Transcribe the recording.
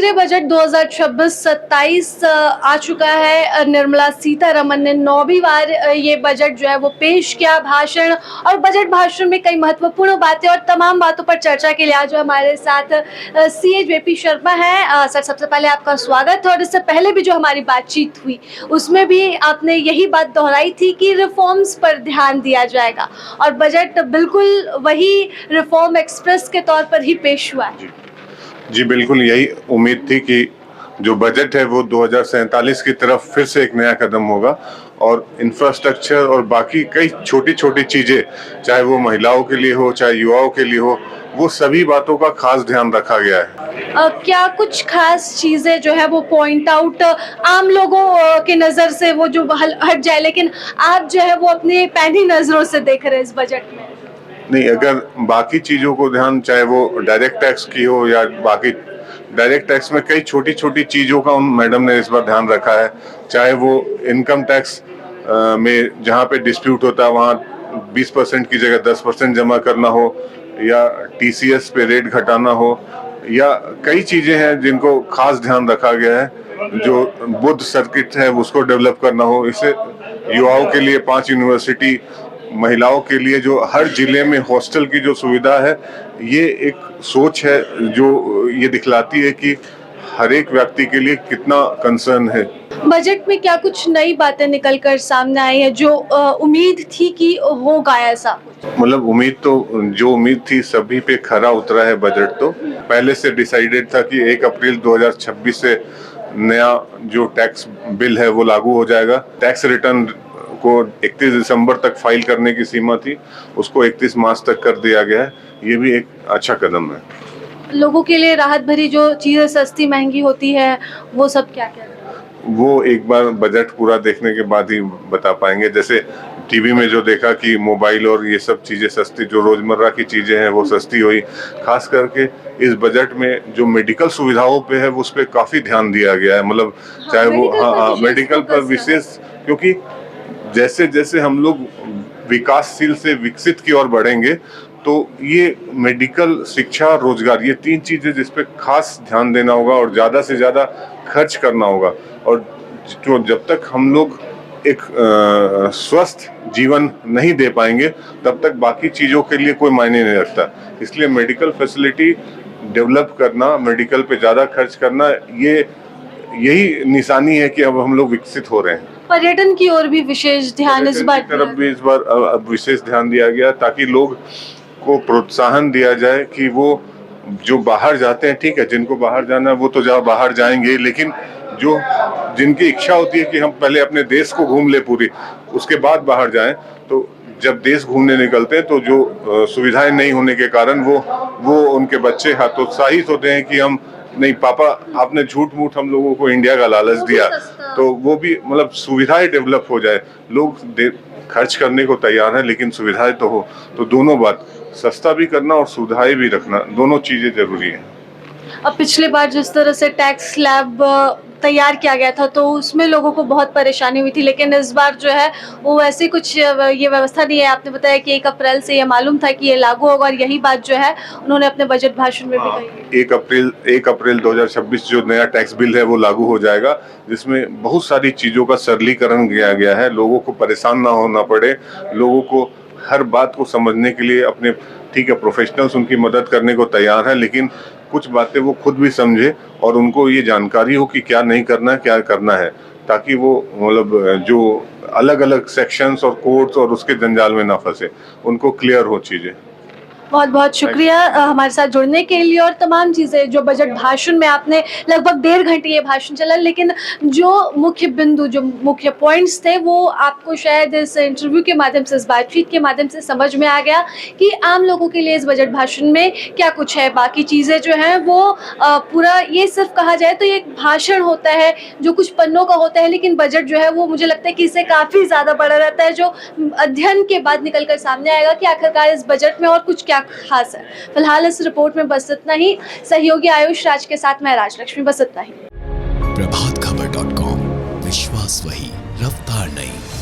केंद्रीय बजट 2026-27 आ चुका है। निर्मला सीतारमन ने 9वीं बार ये बजट जो है वो पेश किया। भाषण और बजट भाषण में कई महत्वपूर्ण बातें और तमाम बातों पर चर्चा के लिए आज हमारे साथ सीए जेपी शर्मा हैं। सर, सबसे पहले आपका स्वागत है। और इससे पहले भी जो हमारी बातचीत हुई उसमें भी आपने यही बात दोहराई थी कि रिफॉर्म्स पर ध्यान दिया जाएगा और बजट बिल्कुल वही रिफॉर्म एक्सप्रेस के तौर पर ही पेश हुआ है। जी बिल्कुल, यही उम्मीद थी कि जो बजट है वो 2047 की तरफ फिर से एक नया कदम होगा और इंफ्रास्ट्रक्चर और बाकी कई छोटी छोटी चीज़ें, चाहे वो महिलाओं के लिए हो चाहे युवाओं के लिए हो, वो सभी बातों का खास ध्यान रखा गया है। क्या कुछ खास चीज़ें जो है वो पॉइंट आउट आम लोगों के नज़र से वो जो हट जाए, लेकिन आप जो है वो अपने पैनी नज़रों से देख रहे हैं इस बजट में? नहीं, अगर बाकी चीज़ों को ध्यान, चाहे वो डायरेक्ट टैक्स की हो या बाकी, डायरेक्ट टैक्स में कई छोटी छोटी चीज़ों का मैडम ने इस बार ध्यान रखा है। चाहे वो इनकम टैक्स में जहाँ पे डिस्प्यूट होता है वहाँ 20% की जगह 10% जमा करना हो, या टीसीएस पे रेट घटाना हो, या कई चीज़ें हैं जिनको खास ध्यान रखा गया है। जो बुद्ध सर्किट है उसको डेवलप करना हो, इससे युवाओं के लिए 5 यूनिवर्सिटी, महिलाओं के लिए जो हर जिले में हॉस्टल की जो सुविधा है, ये एक सोच है जो ये दिखलाती है कि हर एक व्यक्ति के लिए कितना कंसर्न है। बजट में क्या कुछ नई बातें निकलकर सामने आई है जो उम्मीद थी कि होगा ऐसा? मतलब जो उम्मीद थी सभी पे खरा उतरा है। बजट तो पहले से डिसाइडेड था कि 1 अप्रैल 2026 से नया जो टैक्स बिल है वो लागू हो जाएगा। टैक्स रिटर्न को 31 दिसंबर तक फाइल करने की सीमा थी, उसको 31 मार्च तक कर दिया गया है। ये भी एक अच्छा कदम है। लोगों के लिए राहत भरी जो चीज़ें सस्ती महंगी होती है वो सब क्या क्या है? वो एक बार बजट पूरा देखने के बाद ही बता पाएंगे। जैसे टीवी में जो देखा कि मोबाइल और ये सब चीज़ें सस्ती, जो रोजमर्रा की चीज़ें हैं वो सस्ती हुई। खास करके इस बजट में जो मेडिकल सुविधाओं पे है उस पर काफ़ी ध्यान दिया गया है। मतलब चाहे वो मेडिकल पर विशेष, क्योंकि जैसे जैसे हम लोग विकासशील से विकसित की ओर बढ़ेंगे तो ये मेडिकल, शिक्षा, रोजगार, ये 3 चीजें जिस पे खास ध्यान देना होगा और ज्यादा से ज्यादा खर्च करना होगा। और जो जब तक हम लोग एक स्वस्थ जीवन नहीं दे पाएंगे तब तक बाकी चीजों के लिए कोई मायने नहीं रखता। इसलिए मेडिकल फैसिलिटी डेवलप करना, मेडिकल पे ज्यादा खर्च करना, यही निशानी है कि अब हम लोग विकसित हो रहे हैं। पर्यटन की ओर भी विशेष ध्यान इस बार तरफ भी इस बार अब विशेष ध्यान दिया गया ताकि लोग को प्रोत्साहन दिया जाए कि वो जो बाहर जाते हैं, ठीक है, जिनको बाहर जाना है वो तो बाहर जाएंगे, लेकिन जो जिनकी इच्छा होती है कि हम पहले अपने देश को घूम ले पूरी, उसके बाद बाहर जाएं, तो जब देश घूमने निकलते हैं तो जो सुविधाएं नहीं होने के कारण वो उनके बच्चे हतोत्साहित होते हैं कि हम नहीं पापा, आपने झूठ मूठ हम लोगों को इंडिया का लालच दिया। तो वो भी मतलब सुविधाएं डेवलप हो जाए, लोग खर्च करने को तैयार हैं लेकिन सुविधाएं तो हो। तो दोनों बात, सस्ता भी करना और सुविधाएं भी रखना, दोनों चीजें जरूरी हैं। अब पिछले बार जिस तरह से टैक्स स्लैब तैयार किया गया था तो उसमें लोगों को बहुत परेशानी हुई थी, लेकिन इस बार जो है वो ऐसी कुछ ये व्यवस्था नहीं है। आपने बताया कि 1 अप्रैल से ये मालूम था कि ये लागू होगा और यही बात जो है उन्होंने अपने बजट भाषण में भी कही। 1 अप्रैल 2026 जो नया टैक्स बिल है वो लागू हो जाएगा, जिसमें बहुत सारी चीजों का सरलीकरण किया गया है। लोगों को परेशान ना होना पड़े, लोगों को हर बात को समझने के लिए अपने, ठीक है, प्रोफेशनल्स उनकी मदद करने को तैयार है, लेकिन कुछ बातें वो खुद भी समझे और उनको ये जानकारी हो कि क्या नहीं करना है, क्या करना है, ताकि वो मतलब जो अलग अलग सेक्शंस और कोड्स और उसके जंजाल में ना फंसे, उनको क्लियर हो चीजें। बहुत बहुत शुक्रिया हमारे साथ जुड़ने के लिए। और तमाम चीज़ें जो बजट भाषण में आपने लगभग 1.5 घंटे ये भाषण चला, लेकिन जो मुख्य बिंदु, जो मुख्य पॉइंट्स थे वो आपको शायद इस इंटरव्यू के माध्यम से, इस बातचीत के माध्यम से समझ में आ गया कि आम लोगों के लिए इस बजट भाषण में क्या कुछ है। बाकी चीज़ें जो हैं वो पूरा, ये सिर्फ कहा जाए तो ये एक भाषण होता है जो कुछ पन्नों का होता है, लेकिन बजट जो है वो मुझे लगता है कि इससे काफ़ी ज़्यादा बड़ा रहता है, जो अध्ययन के बाद निकल कर सामने आएगा कि आखिरकार इस बजट में और कुछ क्या खास है। फिलहाल इस रिपोर्ट में बस इतना ही। सहयोगी आयुष राज के साथ मैं राजलक्ष्मी, बस इतना ही। प्रभातखबर.com, विश्वास वही, रफ्तार नहीं।